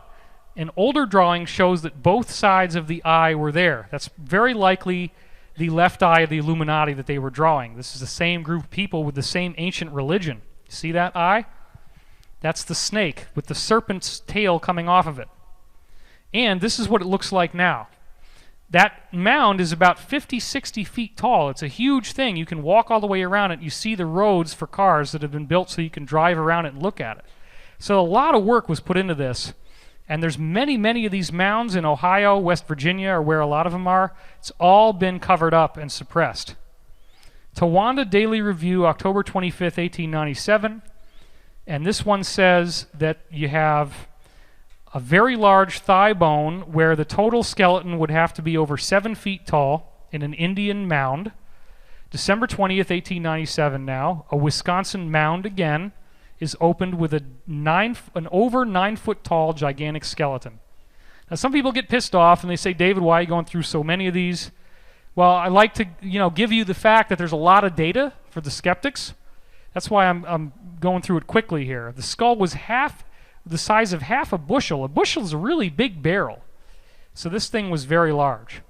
Speaker 1: an older drawing shows that both sides of the eye were there. That's very likely the left eye of the Illuminati that they were drawing. This is the same group of people with the same ancient religion. See that eye? That's the snake with the serpent's tail coming off of it. And this is what it looks like now. That mound is about 50, 60 feet tall. It's a huge thing. You can walk all the way around it. You see the roads for cars that have been built so you can drive around it and look at it. So a lot of work was put into this. And there's many, many of these mounds in Ohio, West Virginia, or where a lot of them are. It's all been covered up and suppressed. Towanda Daily Review, October 25th, 1897. And this one says that you have a very large thigh bone where the total skeleton would have to be over 7 feet tall in an Indian mound. December 20th, 1897 now. A Wisconsin mound again is opened with an over 9 foot tall gigantic skeleton. Now some people get pissed off and they say, David, why are you going through so many of these? Well, I like to give you the fact that there's a lot of data for the skeptics. That's why I'm going through it quickly here. The skull was half the size of half a bushel. A bushel is a really big barrel. So this thing was very large.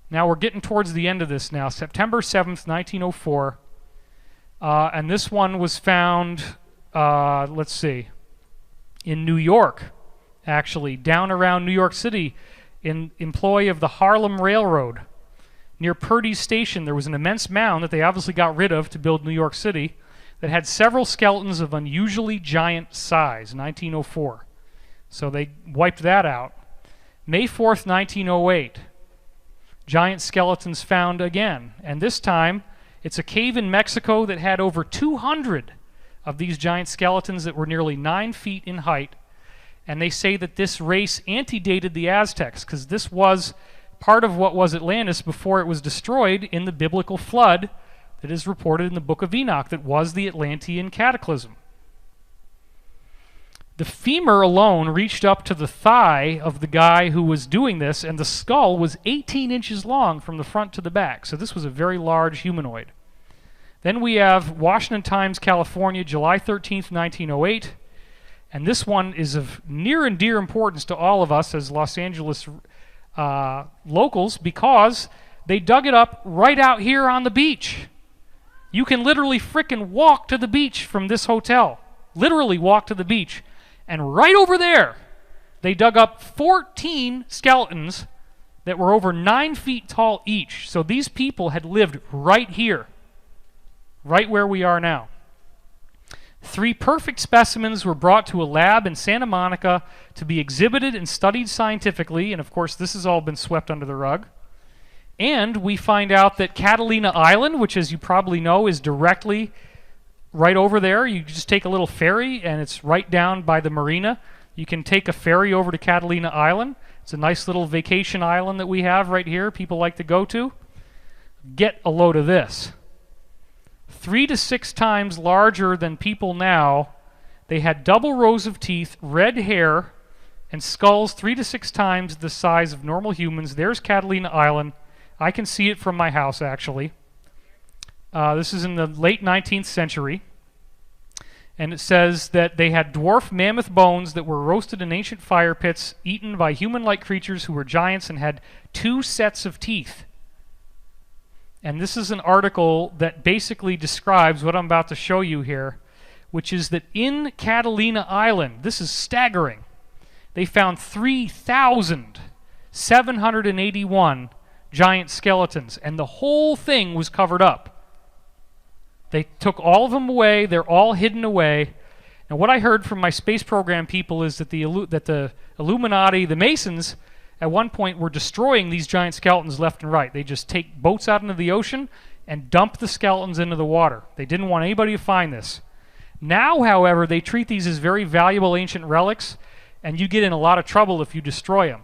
Speaker 1: Now we're getting towards the end of this now. September 7th, 1904. And this one was found, let's see, in New York, actually, down around New York City, in employ of the Harlem Railroad. Near Purdy's Station, there was an immense mound that they obviously got rid of to build New York City that had several skeletons of unusually giant size, 1904. So they wiped that out. May 4th, 1908. Giant skeletons found again. And this time, it's a cave in Mexico that had over 200 of these giant skeletons that were nearly 9 feet in height. And they say that this race antedated the Aztecs, because this was part of what was Atlantis before it was destroyed in the biblical flood that is reported in the book of Enoch that was the Atlantean cataclysm. The femur alone reached up to the thigh of the guy who was doing this, and the skull was 18 inches long from the front to the back. So this was a very large humanoid. Then we have Washington Times, California, July 13th, 1908. And this one is of near and dear importance to all of us as Los Angeles locals, because they dug it up right out here on the beach. You can literally frickin' walk to the beach from this hotel. Literally walk to the beach. And right over there, they dug up 14 skeletons that were over 9 feet tall each. So these people had lived right here, right where we are now. 3 perfect specimens were brought to a lab in Santa Monica to be exhibited and studied scientifically, and of course this has all been swept under the rug. And we find out that Catalina Island, which as you probably know is directly right over there. You just take a little ferry and it's right down by the marina. You can take a ferry over to Catalina Island. It's a nice little vacation island that we have right here people like to go to. Get a load of this. 3 to 6 times larger than people now. They had double rows of teeth, red hair, and skulls 3 to 6 times the size of normal humans. There's Catalina Island. I can see it from my house, actually. This is in the late 19th century. And it says that they had dwarf mammoth bones that were roasted in ancient fire pits, eaten by human-like creatures who were giants and had 2 sets of teeth. And this is an article that basically describes what I'm about to show you here, which is that in Catalina Island, this is staggering, they found 3,781 giant skeletons, and the whole thing was covered up. They took all of them away. They're all hidden away. And what I heard from my space program people is that the Illuminati, the Masons, at one point were destroying these giant skeletons left and right. They just take boats out into the ocean and dump the skeletons into the water. They didn't want anybody to find this. Now, however, they treat these as very valuable ancient relics, and you get in a lot of trouble if you destroy them.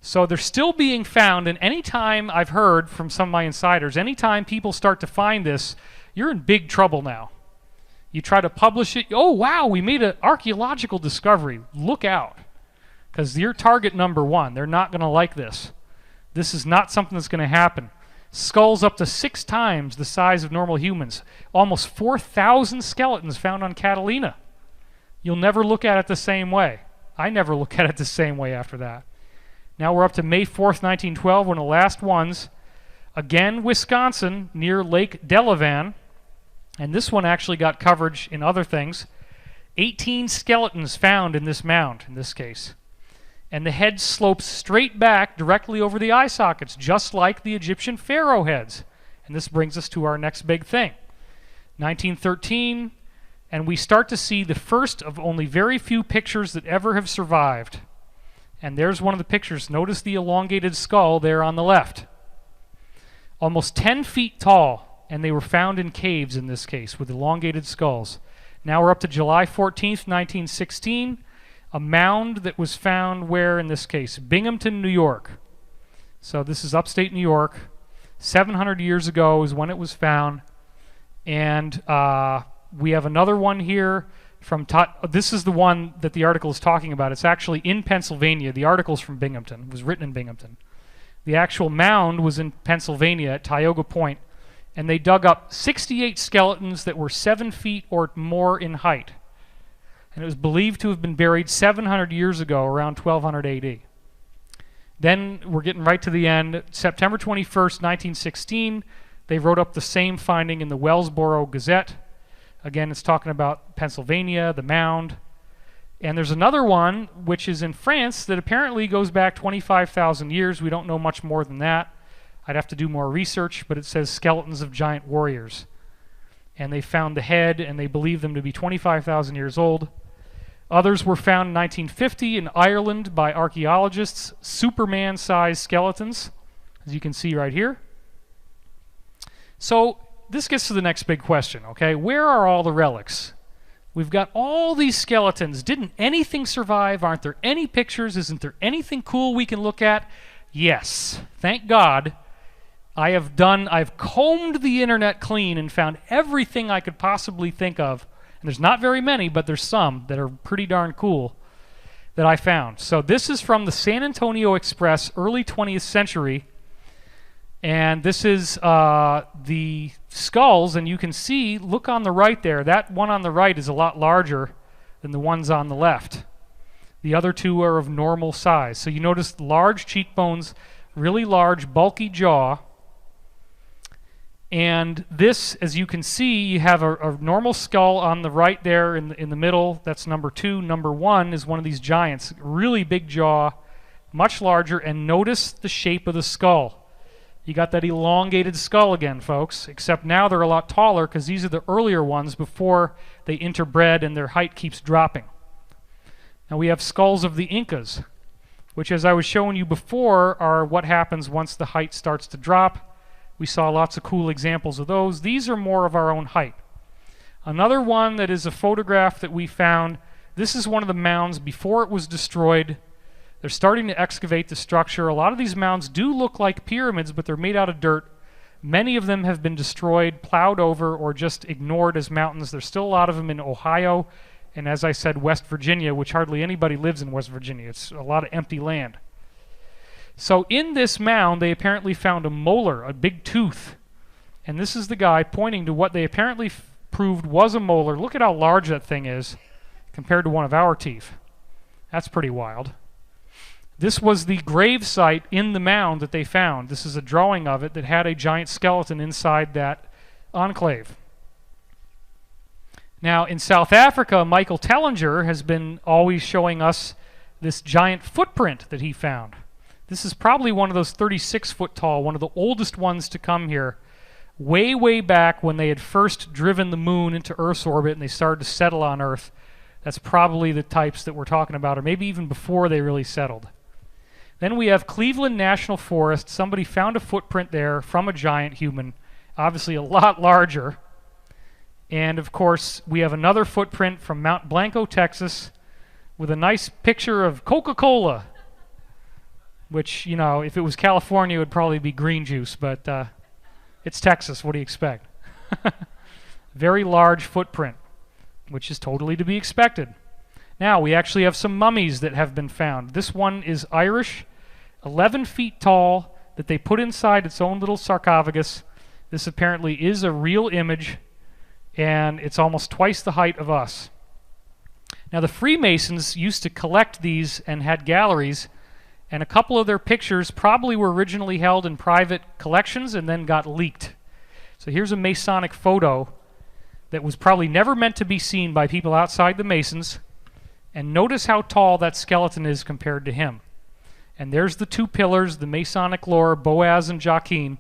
Speaker 1: So they're still being found, and anytime I've heard from some of my insiders, anytime people start to find this, you're in big trouble now. You try to publish it, oh wow, we made an archaeological discovery. Look out, because you're target number one. They're not going to like this. This is not something that's going to happen. Skulls up to 6 times the size of normal humans. Almost 4,000 skeletons found on Catalina. You'll never look at it the same way. I never look at it the same way after that. Now we're up to May 4th, 1912, one of the last ones. Again, Wisconsin, near Lake Delavan. And this one actually got coverage in other things. 18 skeletons found in this mound, in this case. And the head slopes straight back directly over the eye sockets, just like the Egyptian pharaoh heads. And this brings us to our next big thing. 1913, and we start to see the first of only very few pictures that ever have survived. And there's one of the pictures. Notice the elongated skull there on the left. Almost 10 feet tall, and they were found in caves in this case with elongated skulls. Now we're up to July 14th, 1916. A mound that was found where in this case? Binghamton, New York. So this is upstate New York. 700 years ago is when it was found. And we have another one here from this is the one that the article is talking about. It's actually in Pennsylvania. The article's from Binghamton. It was written in Binghamton. The actual mound was in Pennsylvania at Tioga Point, and they dug up 68 skeletons that were 7 feet or more in height. And it was believed to have been buried 700 years ago, around 1200 AD. Then we're getting right to the end. September 21st, 1916, they wrote up the same finding in the Wellsboro Gazette. Again, it's talking about Pennsylvania, the mound. And there's another one, which is in France, that apparently goes back 25,000 years. We don't know much more than that. I'd have to do more research, but it says skeletons of giant warriors. And they found the head, and they believe them to be 25,000 years old. Others were found in 1950 in Ireland by archaeologists, Superman-sized skeletons, as you can see right here. So this gets to the next big question, okay? Where are all the relics? We've got all these skeletons. Didn't anything survive? Aren't there any pictures? Isn't there anything cool we can look at? Yes, thank God. I've combed the internet clean and found everything I could possibly think of. And there's not very many, but there's some that are pretty darn cool that I found. So this is from the San Antonio Express, early 20th century. And this is the skulls, and you can see, look on the right there, that one on the right is a lot larger than the ones on the left. The other two are of normal size. So you notice large cheekbones, really large, bulky jaw. And this, as you can see, you have a normal skull on the right there in the middle. That's number 2. Number 1 is one of these giants. Really big jaw, much larger, and notice the shape of the skull. You got that elongated skull again, folks, except now they're a lot taller because these are the earlier ones before they interbred and their height keeps dropping. Now we have skulls of the Incas, which, as I was showing you before, are what happens once the height starts to drop. We saw lots of cool examples of those. These are more of our own height. Another one that is a photograph that we found, this is one of the mounds before it was destroyed. They're starting to excavate the structure. A lot of these mounds do look like pyramids, but they're made out of dirt. Many of them have been destroyed, plowed over, or just ignored as mountains. There's still a lot of them in Ohio, and as I said, West Virginia, which hardly anybody lives in West Virginia. It's a lot of empty land. So in this mound, they apparently found a molar, a big tooth. And this is the guy pointing to what they apparently proved was a molar. Look at how large that thing is compared to one of our teeth. That's pretty wild. This was the grave site in the mound that they found. This is a drawing of it that had a giant skeleton inside that enclave. Now, in South Africa, Michael Tellinger has been always showing us this giant footprint that he found. This is probably one of those 36-foot tall, one of the oldest ones to come here, way, way back when they had first driven the moon into Earth's orbit and they started to settle on Earth. That's probably the types that we're talking about, or maybe even before they really settled. Then we have Cleveland National Forest. Somebody found a footprint there from a giant human, obviously a lot larger. And, of course, we have another footprint from Mount Blanco, Texas, with a nice picture of Coca-Cola, which, you know, if it was California, it would probably be green juice, but it's Texas. What do you expect? Very large footprint, which is totally to be expected. Now, we actually have some mummies that have been found. This one is Irish, 11 feet tall, that they put inside its own little sarcophagus. This apparently is a real image, and it's almost twice the height of us. Now, the Freemasons used to collect these and had galleries, and a couple of their pictures probably were originally held in private collections and then got leaked. So here's a Masonic photo that was probably never meant to be seen by people outside the Masons, and notice how tall that skeleton is compared to him. And there's the two pillars, the Masonic lore, Boaz and Joachim.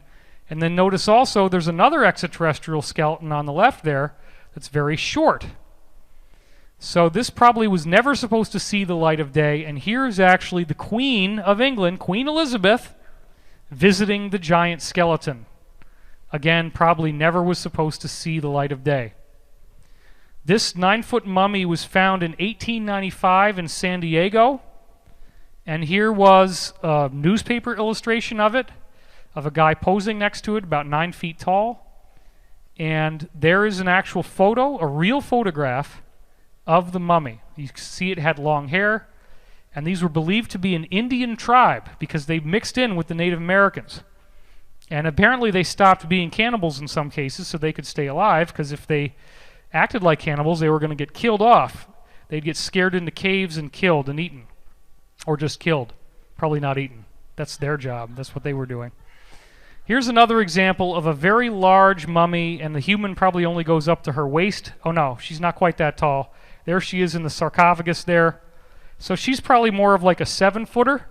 Speaker 1: And then notice also there's another extraterrestrial skeleton on the left there that's very short. So this probably was never supposed to see the light of day, and here's actually the Queen of England, Queen Elizabeth, visiting the giant skeleton. Again, probably never was supposed to see the light of day. This 9-foot mummy was found in 1895 in San Diego, and here was a newspaper illustration of it, of a guy posing next to it, about 9 feet tall. And there is an actual photo, a real photograph of the mummy. You can see it had long hair, and these were believed to be an Indian tribe because they mixed in with the Native Americans. And apparently they stopped being cannibals in some cases so they could stay alive, because if they acted like cannibals, they were going to get killed off. They'd get scared into caves and killed and eaten. Or just killed. Probably not eaten. That's their job. That's what they were doing. Here's another example of a very large mummy, and the human probably only goes up to her waist. Oh no, she's not quite that tall. There she is in the sarcophagus there. So she's probably more of like a 7-footer,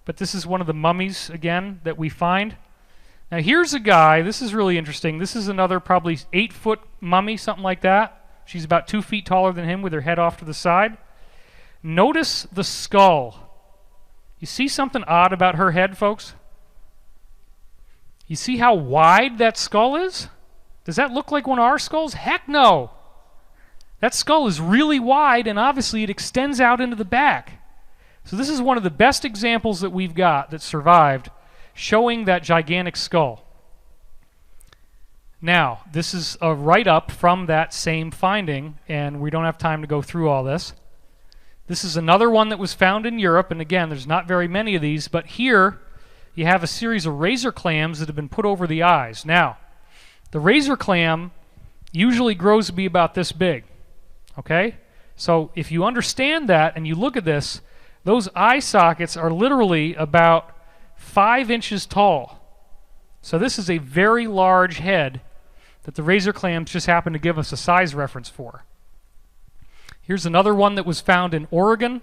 Speaker 1: but this is one of the mummies, again, that we find. Now here's a guy, this is really interesting. This is another probably 8-foot mummy, something like that. She's about 2 feet taller than him with her head off to the side. Notice the skull. You see something odd about her head, folks? You see how wide that skull is? Does that look like one of our skulls? Heck no! That skull is really wide, and obviously it extends out into the back. So this is one of the best examples that we've got that survived, showing that gigantic skull. Now, this is a write-up from that same finding, and we don't have time to go through all this. This is another one that was found in Europe, and again, there's not very many of these, but here you have a series of razor clams that have been put over the eyes. Now, the razor clam usually grows to be about this big, okay? So if you understand that and you look at this, those eye sockets are literally about 5 inches tall. So this is a very large head that the razor clams just happen to give us a size reference for. Here's another one that was found in Oregon.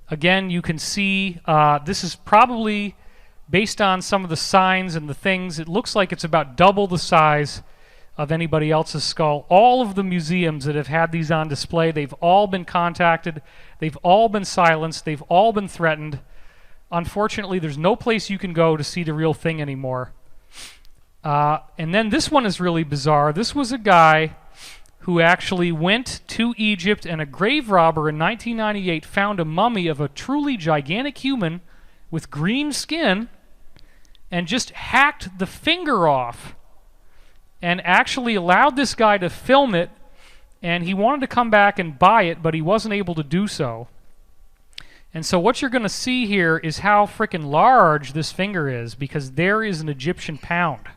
Speaker 1: Again, you can see this is probably based on some of the signs and the things. It looks like it's about double the size of anybody else's skull. All of the museums that have had these on display, they've all been contacted. They've all been silenced. They've all been threatened. Unfortunately, there's no place you can go to see the real thing anymore. And then this one is really bizarre. This was a guy who actually went to Egypt, and a grave robber in 1998 found a mummy of a truly gigantic human with green skin and just hacked the finger off and actually allowed this guy to film it, and he wanted to come back and buy it, but he wasn't able to do so. And so what you're going to see here is how freaking large this finger is, because there is an Egyptian pound.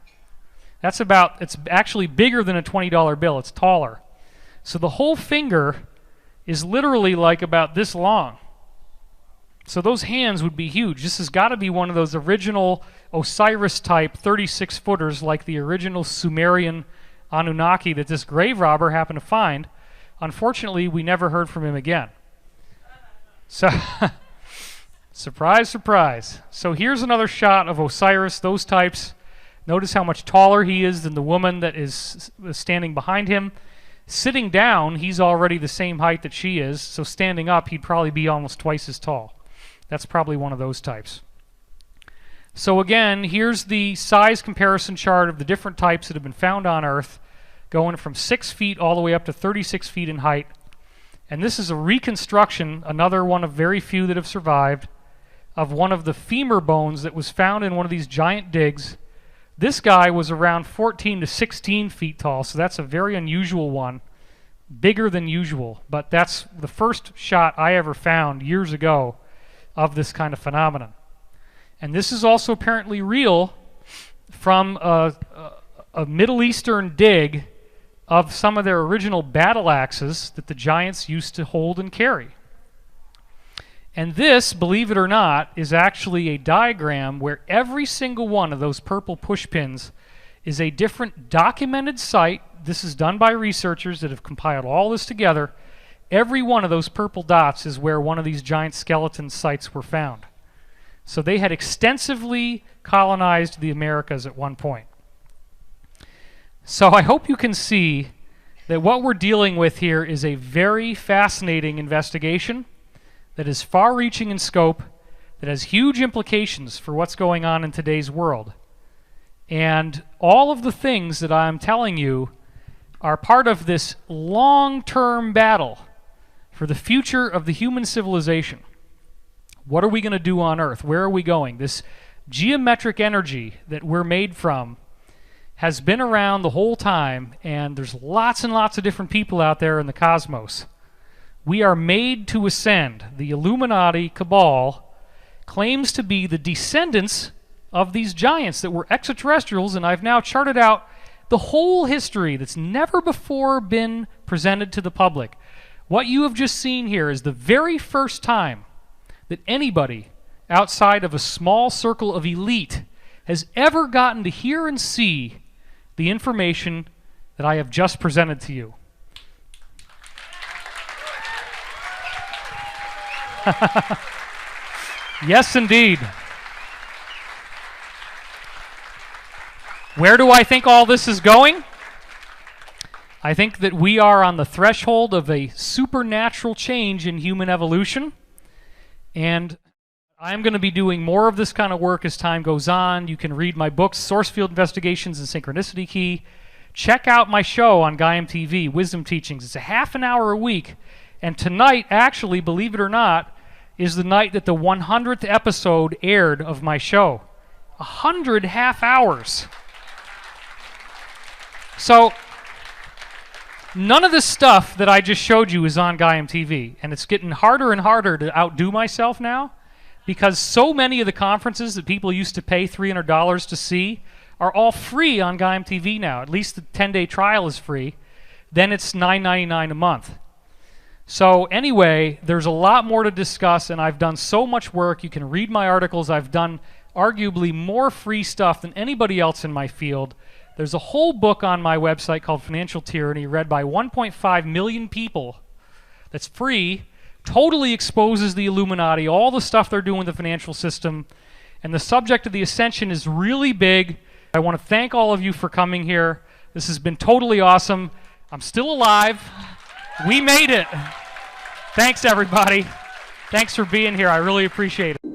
Speaker 1: That's about, it's actually bigger than a $20 bill. It's taller. So the whole finger is literally like about this long. So those hands would be huge. This has got to be one of those original Osiris-type 36-footers like the original Sumerian Anunnaki that this grave robber happened to find. Unfortunately, we never heard from him again. So, surprise, surprise. So here's another shot of Osiris, those types. Notice how much taller he is than the woman that is standing behind him. Sitting down, he's already the same height that she is, so standing up, he'd probably be almost twice as tall. That's probably one of those types. So again, here's the size comparison chart of the different types that have been found on Earth, going from 6 feet all the way up to 36 feet in height. And this is a reconstruction, another one of very few that have survived, of one of the femur bones that was found in one of these giant digs. This guy was around 14 to 16 feet tall, so that's a very unusual one, bigger than usual. But that's the first shot I ever found years ago of this kind of phenomenon. And this is also apparently real from a Middle Eastern dig of some of their original battle axes that the giants used to hold and carry. And this, believe it or not, is actually a diagram where every single one of those purple push pins is a different documented site. This is done by researchers that have compiled all this together. Every one of those purple dots is where one of these giant skeleton sites were found. So they had extensively colonized the Americas at one point. So I hope you can see that what we're dealing with here is a very fascinating investigation that is far-reaching in scope, that has huge implications for what's going on in today's world. And all of the things that I'm telling you are part of this long-term battle for the future of the human civilization. What are we going to do on Earth? Where are we going? This geometric energy that we're made from has been around the whole time, and there's lots and lots of different people out there in the cosmos. We are made to ascend. The Illuminati cabal claims to be the descendants of these giants that were extraterrestrials, and I've now charted out the whole history that's never before been presented to the public. What you have just seen here is the very first time that anybody outside of a small circle of elite has ever gotten to hear and see the information that I have just presented to you. Yes, indeed. Where do I think all this is going? I think that we are on the threshold of a supernatural change in human evolution, and I'm going to be doing more of this kind of work as time goes on. You can read my books, Source Field Investigations and Synchronicity Key. Check out my show on Gaiam TV, Wisdom Teachings. It's a half an hour a week. And tonight, actually, believe it or not, is the night that the 100th episode aired of my show. 100 half hours. So, none of this stuff that I just showed you is on Gaiam TV. And it's getting harder and harder to outdo myself now, because so many of the conferences that people used to pay $300 to see are all free on Gaiam TV now. At least the 10-day trial is free. Then it's $9.99 a month. So anyway, there's a lot more to discuss, and I've done so much work. You can read my articles. I've done arguably more free stuff than anybody else in my field. There's a whole book on my website called Financial Tyranny, read by 1.5 million people, that's free, totally exposes the Illuminati, all the stuff they're doing with the financial system, and the subject of the ascension is really big. I want to thank all of you for coming here. This has been totally awesome. I'm still alive. We made it. Thanks, everybody. Thanks for being here. I really appreciate it.